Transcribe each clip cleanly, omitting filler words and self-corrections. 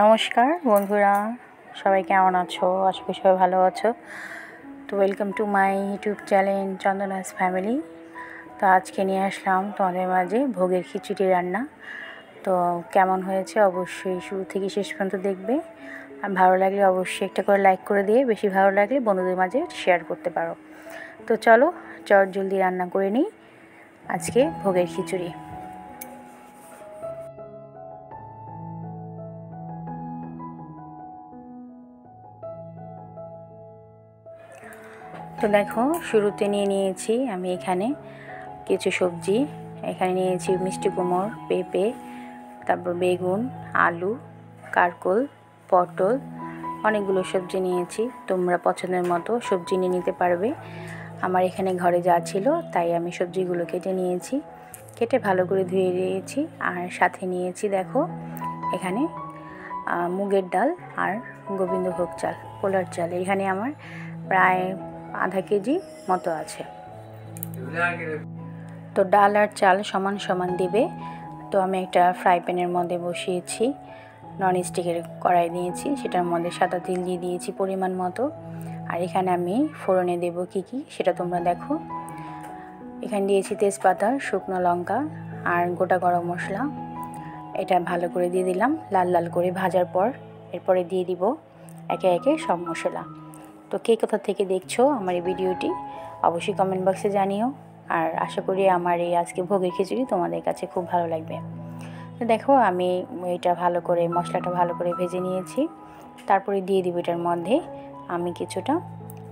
নমস্কার বন্ধুরা, সবাই কেমন আছো? আশা করি সবাই ভালো আছো। তো welcome to my YouTube channel চন্দনাস family. তো আজকে নিয়ে আসলাম তোমাদের মাঝে ভোগের খিচুড়ি রান্না। তো কেমন হয়েছে অবশ্যই শুরু থেকে শেষ পর্যন্ত দেখবে। আর ভালো লাগলে অবশ্যই একটা করে লাইক করে দিয়ে, বেশি ভালো লাগলে বন্ধুদের মাঝে শেয়ার করতে পারো। তো চলো চট জলদি রান্না করে নিই আজকে ভোগের খিচুড়ি। তো দেখো, শুরুতে নিয়েছি আমি এখানে কিছু সবজি। এখানে নিয়েছি মিষ্টি কুমড়, পেঁপে, তারপর বেগুন, আলু, কারকোল, পটল, অনেকগুলো সবজি নিয়েছি। তোমরা পছন্দের মতো সবজি নিয়ে নিতে পারবে। আমার এখানে ঘরে যা ছিল তাই আমি সবজিগুলো কেটে নিয়েছি, কেটে ভালো করে ধুয়ে দিয়েছি। আর সাথে নিয়েছি দেখো এখানে মুগের ডাল আর গোবিন্দভোগ চাল, পোলার চাল। এখানে আমার প্রায় আধা কেজি মতো আছে। তো ডাল আর চাল সমান সমান দিবে। তো আমি একটা ফ্রাই প্যানের মধ্যে বসিয়েছি, নন স্টিকের কড়াই নিয়েছি, সেটার মধ্যে সাদা তেল দিয়ে দিয়েছি পরিমাণ মতো। আর এখানে আমি ফোড়নে দেব কি সেটা তোমরা দেখো। এখানে দিয়েছি তেজপাতা, শুকনো লঙ্কা আর গোটা গরম মশলা। এটা ভালো করে দিয়ে দিলাম লাল লাল করে ভাজার পর। এরপরে দিয়ে দিব একে একে সব মশলা। তো কে কোথা থেকে দেখছো আমার এই ভিডিওটি অবশ্যই কমেন্ট বক্সে জানিও। আর আশা করি আমার এই আজকে ভোগের খিচুড়ি তোমাদের কাছে খুব ভালো লাগবে। তো দেখো আমি এটা ভালো করে মশলাটা ভালো করে ভেজে নিয়েছি। তারপরে দিয়ে দিব এটার মধ্যে আমি কিছুটা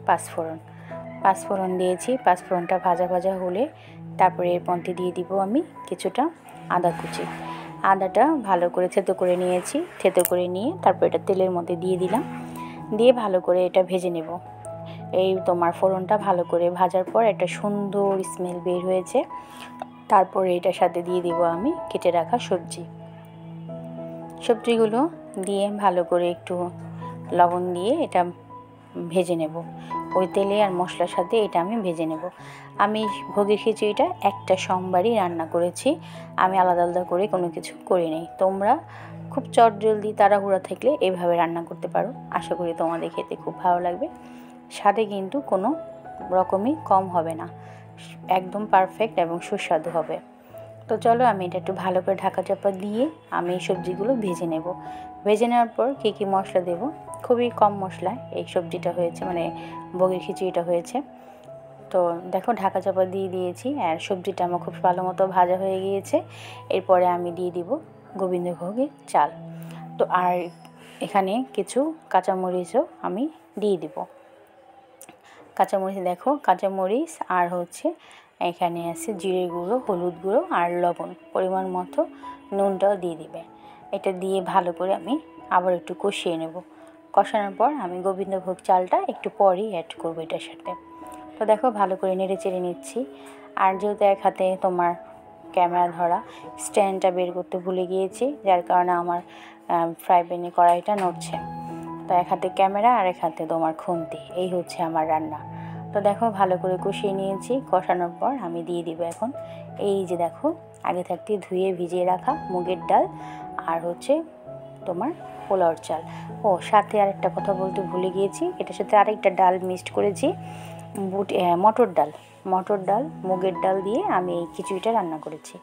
পাঁচফোড়ন দিয়েছি। পাঁচফোড়নটা ভাজা ভাজা হলে তারপরে এর মধ্যে দিয়ে দিব আমি কিছুটা আদা কুচি। আদাটা ভালো করে থেতো করে নিয়েছি, থেতো করে নিয়ে তারপর এটা তেলের মধ্যে দিয়ে দিলাম, দিয়ে ভালো করে এটা ভেজে নেব। এই তোমার ফোড়নটা ভালো করে ভাজার পর একটা সুন্দর স্মেল বের হয়েছে। তারপরে এটার সাথে দিয়ে দিব আমি কেটে রাখা সবজিগুলো দিয়ে ভালো করে একটু লবণ দিয়ে এটা ভেজে নেব। ওই তেলে আর মশলার সাথে এটা আমি ভেজে নেব। আমি ভোগের খিচুড়িটা একটা সোমবারই রান্না করেছি, আমি আলাদা আলাদা করে কোনো কিছু করি নাই। তোমরা খুব চটজলদি তাড়াহুড়া থাকলে এভাবে রান্না করতে পারো। আশা করি তোমাদের খেতে খুব ভালো লাগবে। স্বাদে কিন্তু কোনো রকমই কম হবে না, একদম পারফেক্ট এবং সুস্বাদু হবে। তো চলো আমি এটা একটু ভালো করে ঢাকা চাপা দিয়ে আমি এই সবজিগুলো ভেজে নেব। ভেজে নেওয়ার পর কী মশলা দেব, খুবই কম মশলায় এই সবজিটা হয়েছে, মানে ভোগের খিচুড়িটা হয়েছে। তো দেখো ঢাকা চাপা দিয়ে দিয়েছি আর সবজিটা আমার খুব ভালো মতো ভাজা হয়ে গিয়েছে। এরপরে আমি দিয়ে দিব গোবিন্দভোগের চাল। তো আর এখানে কিছু কাঁচামরিচও আমি দিয়ে দিব। কাঁচামরিচ দেখো, কাঁচামরিচ আর হচ্ছে এখানে আছে জিরে গুঁড়ো, হলুদ গুঁড়ো আর লবণ, পরিমাণ মতো নুনটাও দিয়ে দিবে। এটা দিয়ে ভালো করে আমি আবার একটু কষিয়ে নেব। কষানোর পর আমি গোবিন্দভোগ চালটা একটু পরই অ্যাড করবো এটার সাথে। তো দেখো ভালো করে নেড়ে চেড়ে নিচ্ছি। আর যেহেতু এক হাতে তোমার ক্যামেরা ধরা, স্ট্যান্ডটা বের করতে ভুলে গিয়েছি, যার কারণে আমার ফ্রাই প্যানে কড়াইটা নড়ছে। তো এক হাতে ক্যামেরা আর এক হাতে তোমার খুন্তি, এই হচ্ছে আমার রান্না। তো দেখো ভালো করে কষিয়ে নিয়েছি। কষানোর পর আমি দিয়ে দিব এখন এই যে দেখো আগে থাকতে ধুয়ে ভিজিয়ে রাখা মুগের ডাল আর হচ্ছে তোমার পোলাওর চাল। ও সাথে আরেকটা কথা বলতে ভুলে গিয়েছি, এটার সাথে আরেকটা ডাল মিক্সড করেছি, মটর ডাল মুগের ডাল দিয়ে আমি এই খিচুড়িটা রান্না করেছি।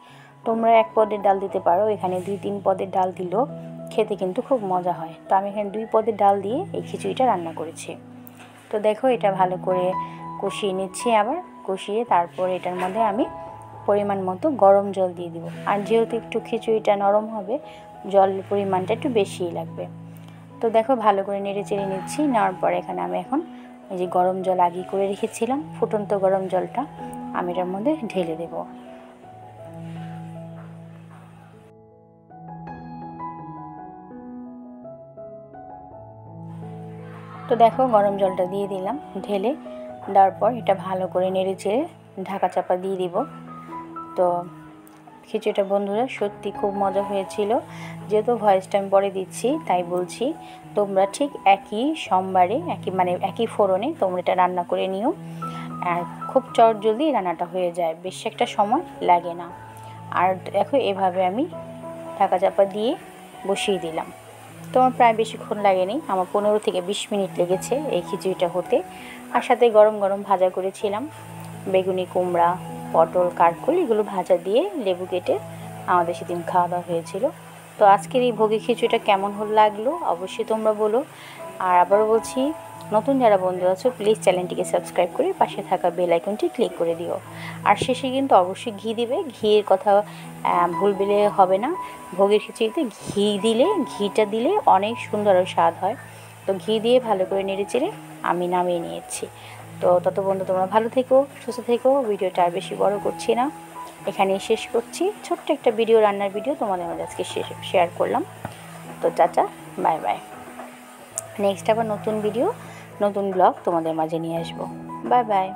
তোমরা এক পদের ডাল দিতে পারো, এখানে 2-3 পদের ডাল দিলেও খেতে কিন্তু খুব মজা হয়। তো আমি এখানে 2 পদের ডাল দিয়ে এই খিচুড়িটা রান্না করেছি। তো দেখো এটা ভালো করে কষিয়ে নিচ্ছি, আবার কষিয়ে তারপর এটার মধ্যে আমি পরিমাণ মতো গরম জল দিয়ে দিব। আর যেহেতু একটু খিচুড়িটা নরম হবে, জলের পরিমাণটা একটু বেশিই লাগবে। তো দেখো ভালো করে নেড়ে চেড়ে নিচ্ছি। নেওয়ার পর এখানে আমি এখন এই যে গরম জল আগে করে রেখেছিলাম, ফুটন্ত গরম জলটা আমি এটার মধ্যে ঢেলে দেব। তো দেখো গরম জলটা দিয়ে দিলাম ঢেলে, দেওয়ার পর এটা ভালো করে নেড়ে চেড়ে ঢাকা চাপা দিয়ে দিব। তো খিচুড়িটা বন্ধুরা সত্যি খুব মজা হয়েছিল। যেহেতু ভয়েসটা আমি পরে দিচ্ছি তাই বলছি, তোমরা ঠিক একই সোমবারে একই ফোড়নে তোমরা এটা রান্না করে নিও। আর খুব চটজলদি রান্নাটা হয়ে যায়, বেশি একটা সময় লাগে না। আর দেখো এভাবে আমি ঢাকা চাপা দিয়ে বসিয়ে দিলাম। তো আমার প্রায় বেশিক্ষণ লাগেনি, আমার 15 থেকে 20 মিনিট লেগেছে এই খিচুড়িটা হতে। আর সাথে গরম গরম ভাজা করেছিলাম, বেগুনি, কুমড়া, পটল, কারকুল এগুলো ভাজা দিয়ে লেবু কেটে আমাদের সেদিন খাওয়া দাওয়া হয়েছিল। তো আজকের এই ভোগের খিচুড়িটা কেমন লাগলো অবশ্যই তোমরা বলো। আর আবারও বলছি, নতুন যারা বন্ধু আছো প্লিজ চ্যানেলটিকে সাবস্ক্রাইব করে পাশে থাকা বেল আইকনটি ক্লিক করে দিও। আর শেষে কিন্তু অবশ্যই ঘি দিবে, ঘিয়ের কথা ভুললে হবে না। ভোগের খিচুড়িতে ঘি দিলে, ঘিটা দিলে অনেক সুন্দর স্বাদ হয়। তো ঘি দিয়ে ভালো করে নেড়েচেড়ে আমি নামিয়ে নিয়েছি। তো তত বন্ধু তোমরা ভালো থেকো, সুস্থ থেকো। ভিডিওটা আর বেশি বড় করছি না, এখানেই শেষ করছি। ছোট্ট একটা ভিডিও, রান্নার ভিডিও তোমাদের মধ্যে আজকে শেয়ার করলাম। তো টাটা, বাই বাই। নেক্সট আবার নতুন ভিডিও, নতুন ব্লগ তোমাদের মাঝে নিয়ে আসবো। Bye bye.